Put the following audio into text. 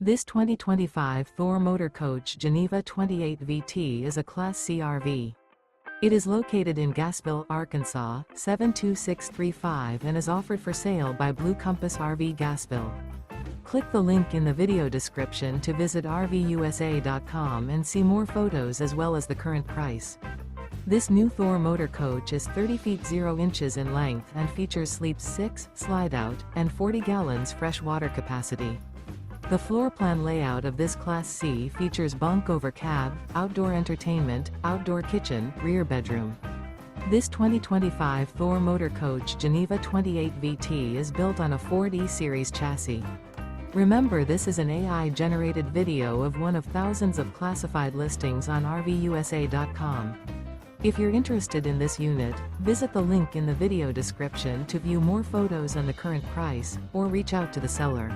This 2025 Thor Motor Coach Geneva 28 VT is a Class C RV. It is located in Gassville, Arkansas, 72635 and is offered for sale by Blue Compass RV Gassville. Click the link in the video description to visit RVUSA.com and see more photos as well as the current price. This new Thor Motor Coach is 30 feet 0 inches in length and features sleeps 6, slide-out, and 40 gallons fresh water capacity. The floor plan layout of this Class C features bunk over cab, outdoor entertainment, outdoor kitchen, rear bedroom. This 2025 Thor Motor Coach Geneva 28 VT is built on a Ford E-Series chassis. Remember, this is an AI-generated video of one of thousands of classified listings on RVUSA.com. If you're interested in this unit, visit the link in the video description to view more photos and the current price, or reach out to the seller.